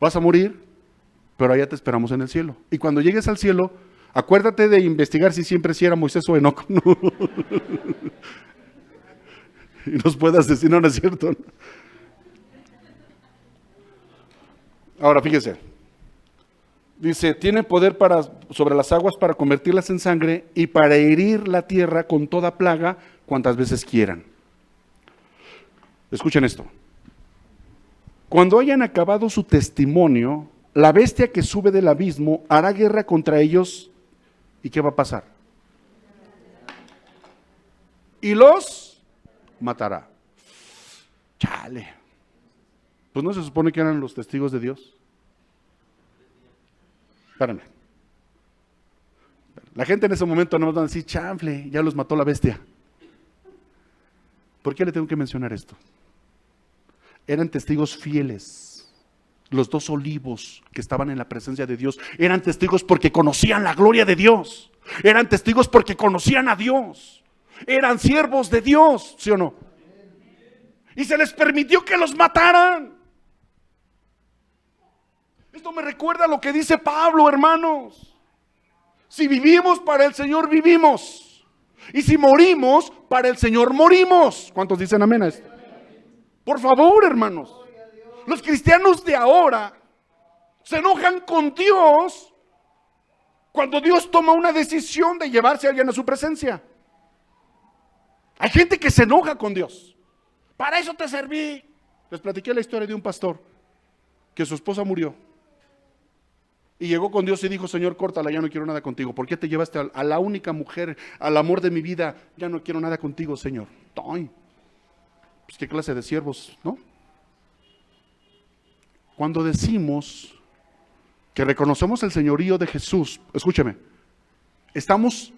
Vas a morir, pero allá te esperamos en el cielo. Y cuando llegues al cielo, acuérdate de investigar si siempre era Moisés o Enoc. ¿No? Y nos puedas decir, no es cierto. Ahora, fíjese. Dice, tiene poder sobre las aguas para convertirlas en sangre y para herir la tierra con toda plaga cuantas veces quieran. Escuchen esto. Cuando hayan acabado su testimonio, la bestia que sube del abismo hará guerra contra ellos. ¿Y qué va a pasar? Y los matará. Chale. Pues no se supone que eran los testigos de Dios. Espérame. La gente en ese momento no va a decir, chanfle, ya los mató la bestia. ¿Por qué le tengo que mencionar esto? Eran testigos fieles. Los 2 olivos que estaban en la presencia de Dios eran testigos porque conocían la gloria de Dios. Eran testigos porque conocían a Dios. Eran siervos de Dios, ¿sí o no? Y se les permitió que los mataran. Esto me recuerda a lo que dice Pablo, hermanos. Si vivimos, para el Señor vivimos. Y si morimos, para el Señor morimos. ¿Cuántos dicen amén a esto? Por favor, hermanos. Los cristianos de ahora se enojan con Dios cuando Dios toma una decisión de llevarse a alguien a su presencia. Hay gente que se enoja con Dios. Para eso te serví. Les platiqué la historia de un pastor que su esposa murió. Y llegó con Dios y dijo, Señor, córtala, ya no quiero nada contigo. ¿Por qué te llevaste a la única mujer, al amor de mi vida? Ya no quiero nada contigo, Señor. ¡Ay! Pues qué clase de siervos, ¿no? Cuando decimos que reconocemos el señorío de Jesús, escúcheme, estamos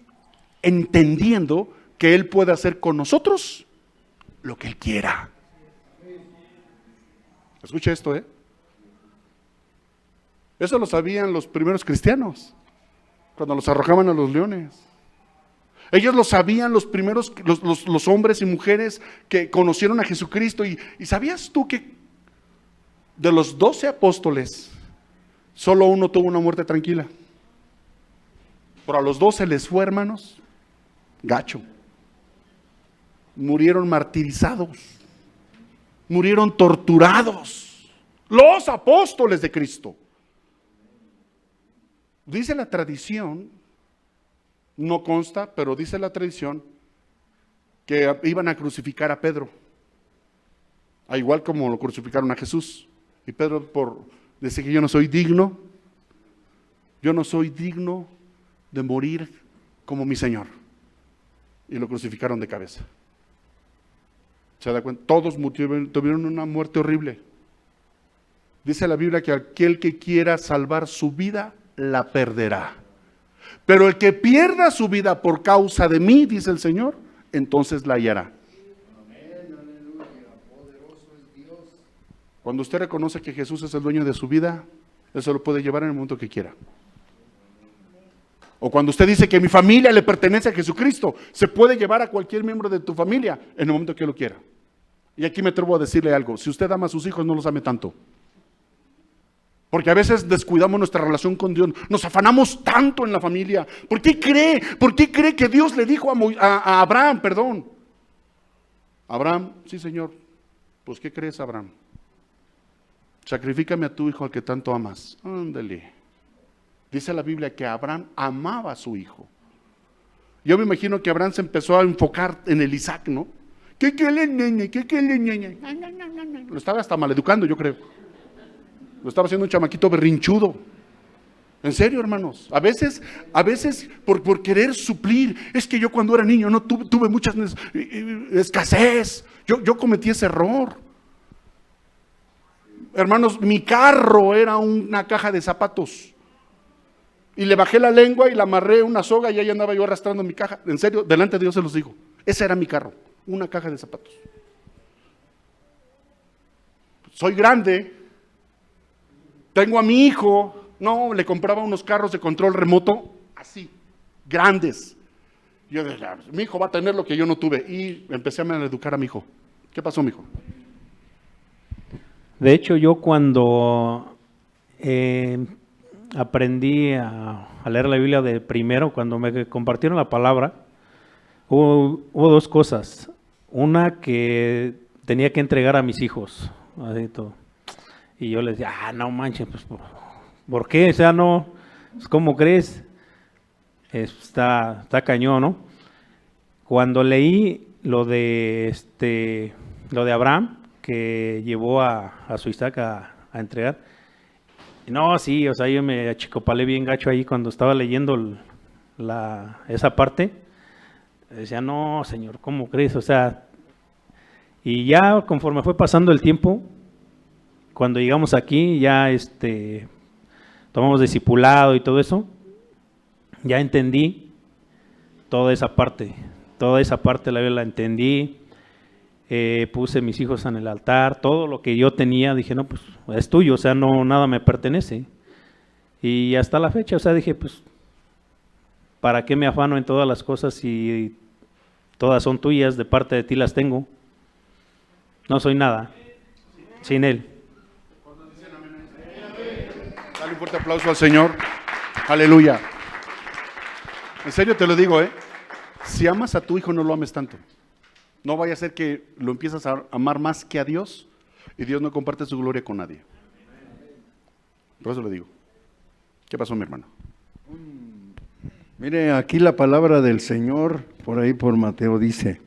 entendiendo que Él puede hacer con nosotros lo que Él quiera. Escuche esto, Eso lo sabían los primeros cristianos, cuando los arrojaban a los leones. Ellos lo sabían los primeros, los hombres y mujeres que conocieron a Jesucristo. Y ¿sabías tú que de los 12 apóstoles, solo uno tuvo una muerte tranquila? Pero a los 12 les fue, hermanos, gacho. Murieron martirizados, murieron torturados. Los apóstoles de Cristo. Dice la tradición, no consta, pero dice la tradición, que iban a crucificar a Pedro, a igual como lo crucificaron a Jesús. Y Pedro, por decir que yo no soy digno de morir como mi Señor. Y lo crucificaron de cabeza. ¿Se da cuenta? Todos tuvieron una muerte horrible. Dice la Biblia que aquel que quiera salvar su vida, la perderá. Pero el que pierda su vida por causa de mí, dice el Señor, entonces la hallará. Cuando usted reconoce que Jesús es el dueño de su vida, Él se lo puede llevar en el momento que quiera. O cuando usted dice que mi familia le pertenece a Jesucristo, se puede llevar a cualquier miembro de tu familia en el momento que lo quiera. Y aquí me atrevo a decirle algo: si usted ama a sus hijos, no los ame tanto. Porque a veces descuidamos nuestra relación con Dios, nos afanamos tanto en la familia. ¿Por qué cree que Dios le dijo a Abraham, Abraham, sí, Señor? Pues ¿qué crees, Abraham? Sacrifícame a tu hijo al que tanto amas. Ándale. Dice la Biblia que Abraham amaba a su hijo. Yo me imagino que Abraham se empezó a enfocar en el Isaac, ¿no? ¿Qué le nene? ¿Qué le nene? Lo estaba hasta maleducando, yo creo. Lo estaba haciendo un chamaquito berrinchudo. En serio, hermanos. A veces por querer suplir. Es que yo cuando era niño no tuve mucha escasez. Yo cometí ese error. Hermanos, mi carro era una caja de zapatos. Y le bajé la lengua y le amarré una soga y ahí andaba yo arrastrando mi caja. En serio, delante de Dios se los digo. Ese era mi carro, una caja de zapatos. Soy grande, tengo a mi hijo, no, le compraba unos carros de control remoto, así, grandes. Yo decía, mi hijo va a tener lo que yo no tuve. Y empecé a educar a mi hijo. ¿Qué pasó, mi hijo? De hecho, yo cuando aprendí a leer la Biblia de primero, cuando me compartieron la palabra, hubo dos cosas. Una, que tenía que entregar a mis hijos, así todo. Y yo les decía, no manches, pues, ¿por qué? O sea, no, pues, ¿cómo crees? Está cañón, ¿no? Cuando leí lo de Abraham, que llevó a su Isaac a entregar, no, sí, o sea, yo me achicopalé bien gacho ahí cuando estaba leyendo esa parte. Decía, no, Señor, ¿cómo crees? O sea, y ya conforme fue pasando el tiempo, cuando llegamos aquí, ya tomamos discipulado y todo eso, ya entendí toda esa parte la Biblia la entendí. Puse mis hijos en el altar, todo lo que yo tenía, dije, no, pues es tuyo, o sea, no, nada me pertenece. Y hasta la fecha, o sea, dije, pues, ¿para qué me afano en todas las cosas si todas son tuyas, de parte de ti las tengo? No soy nada sin Él. Dale un fuerte aplauso al Señor. Aleluya. En serio te lo digo, si amas a tu hijo, no lo ames tanto. No vaya a ser que lo empiezas a amar más que a Dios y Dios no comparte su gloria con nadie. Por eso le digo. ¿Qué pasó, mi hermano? Mire, aquí la palabra del Señor, por ahí por Mateo dice,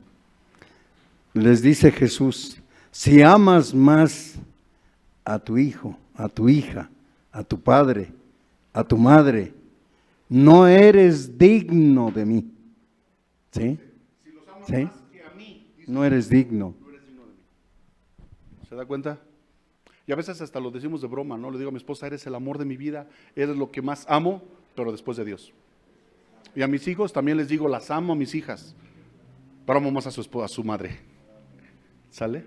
les dice Jesús, si amas más a tu hijo, a tu hija, a tu padre, a tu madre, no eres digno de mí. ¿Sí? Si los amas ¿Sí? más que a mí, No eres digno. no eres digno de mí. ¿Se da cuenta? Y a veces hasta lo decimos de broma, ¿no? Le digo a mi esposa, eres el amor de mi vida, eres lo que más amo, pero después de Dios. Y a mis hijos también les digo, las amo a mis hijas, pero amo más a su esposa, a su madre. ¿Sale?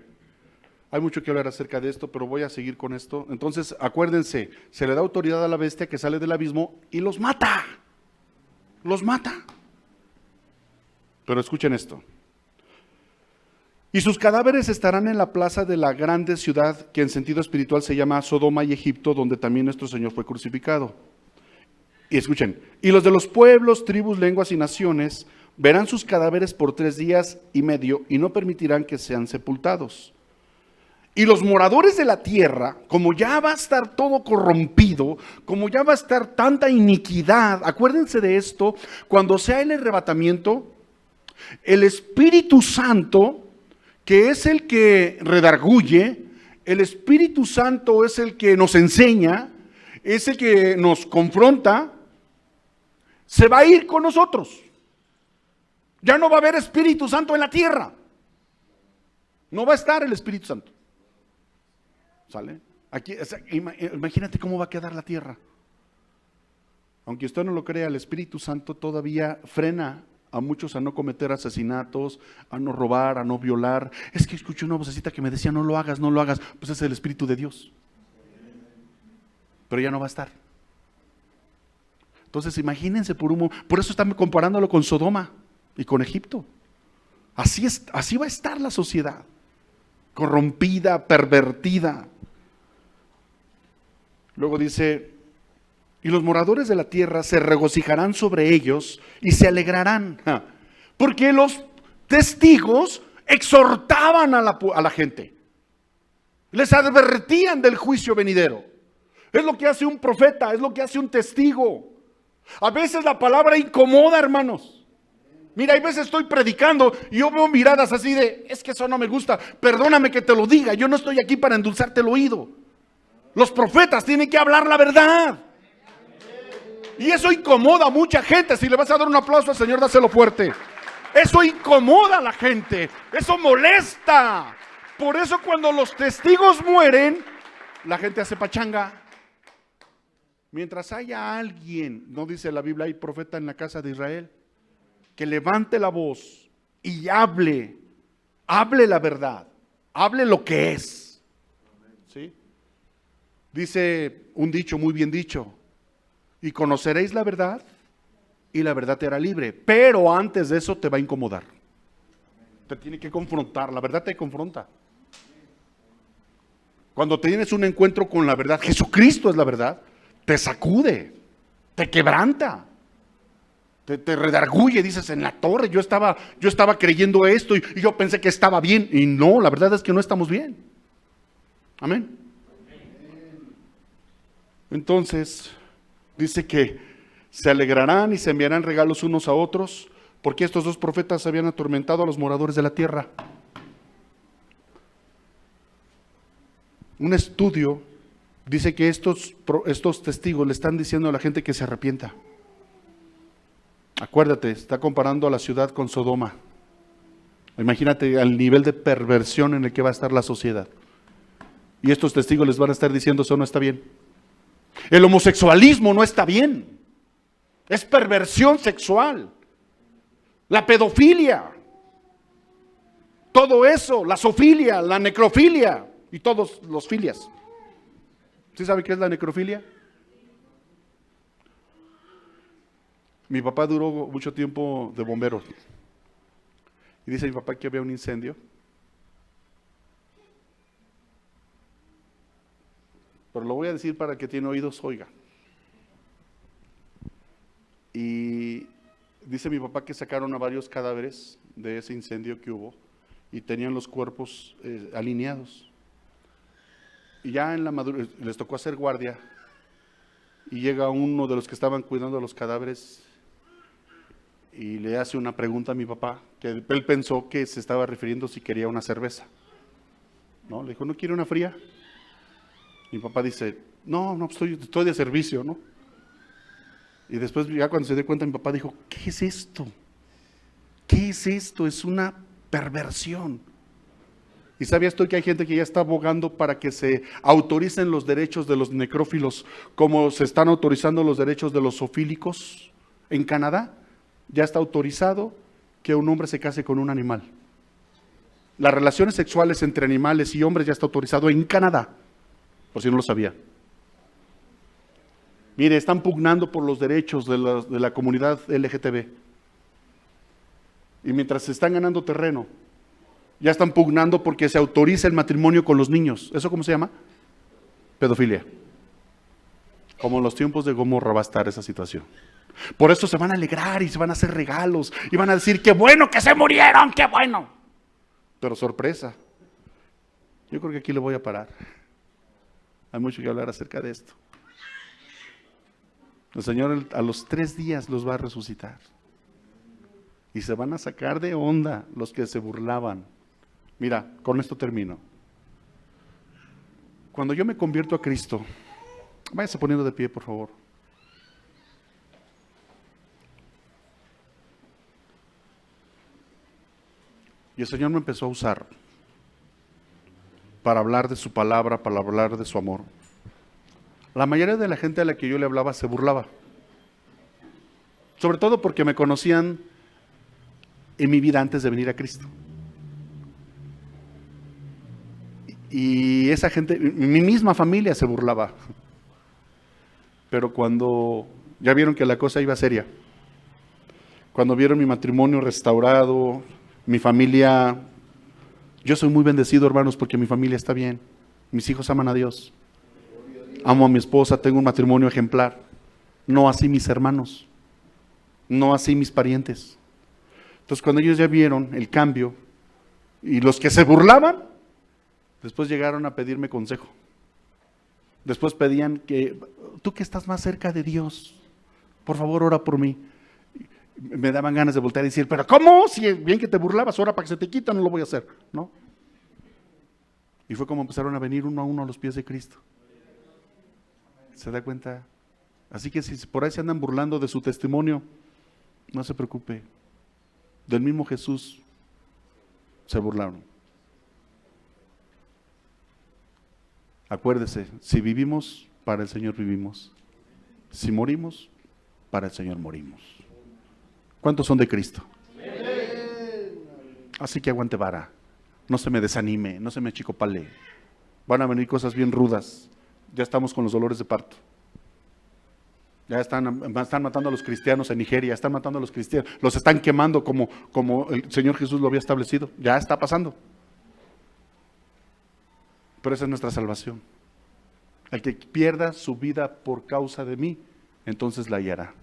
Hay mucho que hablar acerca de esto, pero voy a seguir con esto. Entonces, acuérdense, se le da autoridad a la bestia que sale del abismo y los mata. Los mata. Pero escuchen esto. Y sus cadáveres estarán en la plaza de la grande ciudad que en sentido espiritual se llama Sodoma y Egipto, donde también nuestro Señor fue crucificado. Y escuchen, y los de los pueblos, tribus, lenguas y naciones verán sus cadáveres por 3 días y medio y no permitirán que sean sepultados. Y los moradores de la tierra, como ya va a estar todo corrompido, como ya va a estar tanta iniquidad, acuérdense de esto, cuando sea el arrebatamiento, el Espíritu Santo, que es el que redarguye, el Espíritu Santo es el que nos enseña, es el que nos confronta, se va a ir con nosotros. Ya no va a haber Espíritu Santo en la tierra. No va a estar el Espíritu Santo. ¿Sale? Aquí, o sea, imagínate cómo va a quedar la tierra. Aunque usted no lo crea, el Espíritu Santo todavía frena a muchos a no cometer asesinatos, a no robar, a no violar. Es que escuché una vocecita que me decía, no lo hagas, no lo hagas. Pues es el Espíritu de Dios. Pero ya no va a estar. Entonces imagínense por eso están comparándolo con Sodoma y con Egipto. Así va a estar la sociedad, corrompida, pervertida. Luego dice, y los moradores de la tierra se regocijarán sobre ellos y se alegrarán, porque los testigos exhortaban a la gente. Les advertían del juicio venidero. Es lo que hace un profeta, es lo que hace un testigo. A veces la palabra incomoda, hermanos. Mira, hay veces estoy predicando y yo veo miradas así de, es que eso no me gusta, perdóname que te lo diga, yo no estoy aquí para endulzarte el oído. Los profetas tienen que hablar la verdad. Y eso incomoda a mucha gente. Si le vas a dar un aplauso al Señor, dáselo fuerte. Eso incomoda a la gente, eso molesta. Por eso cuando los testigos mueren, la gente hace pachanga. Mientras haya alguien, no dice la Biblia, hay profeta en la casa de Israel, que levante la voz y hable la verdad, hable lo que es. ¿Sí? Dice un dicho muy bien dicho, y conoceréis la verdad y la verdad te hará libre, pero antes de eso te va a incomodar. Te tiene que confrontar, la verdad te confronta. Cuando tienes un encuentro con la verdad, Jesucristo es la verdad, te sacude, te quebranta, te redarguye, dices, en la torre, yo estaba creyendo esto y yo pensé que estaba bien, y no, la verdad es que no estamos bien. Amén. Entonces, dice que se alegrarán y se enviarán regalos unos a otros, porque estos dos profetas habían atormentado a los moradores de la tierra. Un estudio dice que estos testigos le están diciendo a la gente que se arrepienta. Acuérdate, está comparando a la ciudad con Sodoma. Imagínate al nivel de perversión en el que va a estar la sociedad. Y estos testigos les van a estar diciendo, eso no está bien. El homosexualismo no está bien. Es perversión sexual. La pedofilia. Todo eso, la zoofilia, la necrofilia y todos los filias. ¿Sí sabe qué es la necrofilia? Mi papá duró mucho tiempo de bombero. Y dice mi papá que había un incendio. Pero lo voy a decir para que tiene oídos, oiga. Y dice mi papá que sacaron a varios cadáveres de ese incendio que hubo y tenían los cuerpos alineados. Y ya en la madurez les tocó hacer guardia y llega uno de los que estaban cuidando los cadáveres y le hace una pregunta a mi papá, que él pensó que se estaba refiriendo si quería una cerveza. ¿No? Le dijo, ¿no quiere una fría? Mi papá dice, no, estoy de servicio, ¿no? Y después ya cuando se dio cuenta mi papá dijo, ¿qué es esto? ¿Qué es esto? Es una perversión. ¿Y sabías tú que hay gente que ya está abogando para que se autoricen los derechos de los necrófilos como se están autorizando los derechos de los zoofílicos en Canadá? Ya está autorizado que un hombre se case con un animal. Las relaciones sexuales entre animales y hombres ya está autorizado en Canadá, por si no lo sabía. Mire, están pugnando por los derechos de la comunidad LGTB. Y mientras se están ganando terreno, ya están pugnando porque se autoriza el matrimonio con los niños. ¿Eso cómo se llama? Pedofilia. Como en los tiempos de Gomorra va a estar esa situación. Por eso se van a alegrar y se van a hacer regalos y van a decir, ¡qué bueno que se murieron! ¡Qué bueno! Pero sorpresa, yo creo que aquí le voy a parar. Hay mucho que hablar acerca de esto. El Señor a los 3 días los va a resucitar. Y se van a sacar de onda los que se burlaban. Mira, con esto termino. Cuando yo me convierto a Cristo, váyase poniendo de pie, por favor. Y el Señor me empezó a usar para hablar de su palabra, para hablar de su amor. La mayoría de la gente a la que yo le hablaba se burlaba. Sobre todo porque me conocían en mi vida antes de venir a Cristo. Y esa gente, mi misma familia se burlaba. Pero cuando ya vieron que la cosa iba seria, cuando vieron mi matrimonio restaurado, mi familia, yo soy muy bendecido, hermanos, porque mi familia está bien. Mis hijos aman a Dios. Amo a mi esposa, tengo un matrimonio ejemplar. No así mis hermanos, no así mis parientes. Entonces cuando ellos ya vieron el cambio, y los que se burlaban, Después llegaron a pedirme consejo. Después pedían que, tú que estás más cerca de Dios, por favor ora por mí. Me daban ganas de voltear y decir, pero ¿cómo? Si bien que te burlabas, ora para que se te quita, no lo voy a hacer, ¿no? Y fue como empezaron a venir uno a uno a los pies de Cristo. ¿Se da cuenta? Así que si por ahí se andan burlando de su testimonio, no se preocupe. Del mismo Jesús se burlaron. Acuérdese, si vivimos, para el Señor vivimos. Si morimos, para el Señor morimos. ¿Cuántos son de Cristo? Así que aguante vara. No se me desanime, no se me achicopale. Van a venir cosas bien rudas. Ya estamos con los dolores de parto. Ya están matando a los cristianos en Nigeria, están matando a los cristianos, los están quemando como el Señor Jesús lo había establecido. Ya está pasando. Pero esa es nuestra salvación. El que pierda su vida por causa de mí, entonces la hallará.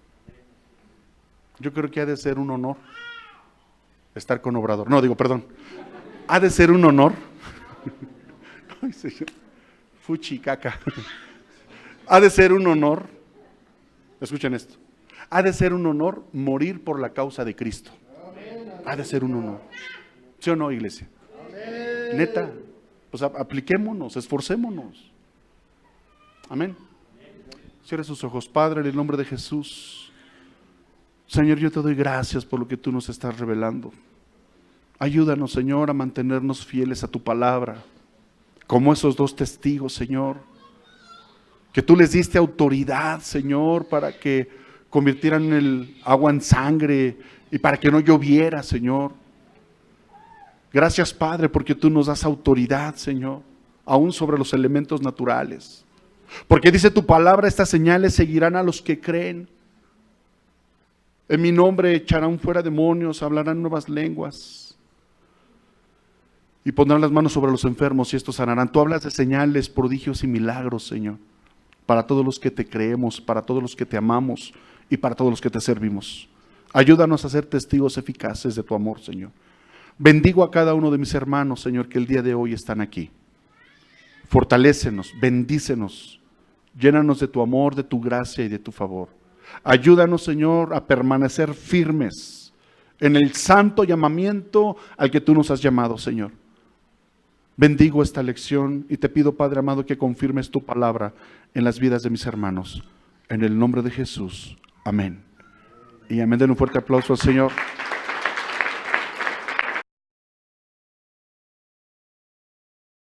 Yo creo que ha de ser un honor estar con Obrador. No, digo, perdón. Ha de ser un honor. Ay, Señor. Fuchi, caca. Ha de ser un honor. Escuchen esto. Ha de ser un honor morir por la causa de Cristo. Ha de ser un honor. ¿Sí o no, iglesia? Neta. Pues apliquémonos, esforcémonos. Amén. Cierre sus ojos. Padre, en el nombre de Jesús. Señor, yo te doy gracias por lo que tú nos estás revelando. Ayúdanos, Señor, a mantenernos fieles a tu palabra. Como esos dos testigos, Señor. Que tú les diste autoridad, Señor, para que convirtieran el agua en sangre y para que no lloviera, Señor. Gracias, Padre, porque tú nos das autoridad, Señor, aún sobre los elementos naturales. Porque dice tu palabra, estas señales seguirán a los que creen. En mi nombre echarán fuera demonios, hablarán nuevas lenguas. Y pondrán las manos sobre los enfermos y estos sanarán. Tú hablas de señales, prodigios y milagros, Señor. Para todos los que te creemos, para todos los que te amamos y para todos los que te servimos. Ayúdanos a ser testigos eficaces de tu amor, Señor. Bendigo a cada uno de mis hermanos, Señor, que el día de hoy están aquí. Fortalécenos, bendícenos, llénanos de tu amor, de tu gracia y de tu favor. Ayúdanos, Señor, a permanecer firmes en el santo llamamiento al que tú nos has llamado, Señor. Bendigo esta lección y te pido, Padre amado, que confirmes tu palabra en las vidas de mis hermanos. En el nombre de Jesús. Amén. Y amén. Den un fuerte aplauso al Señor.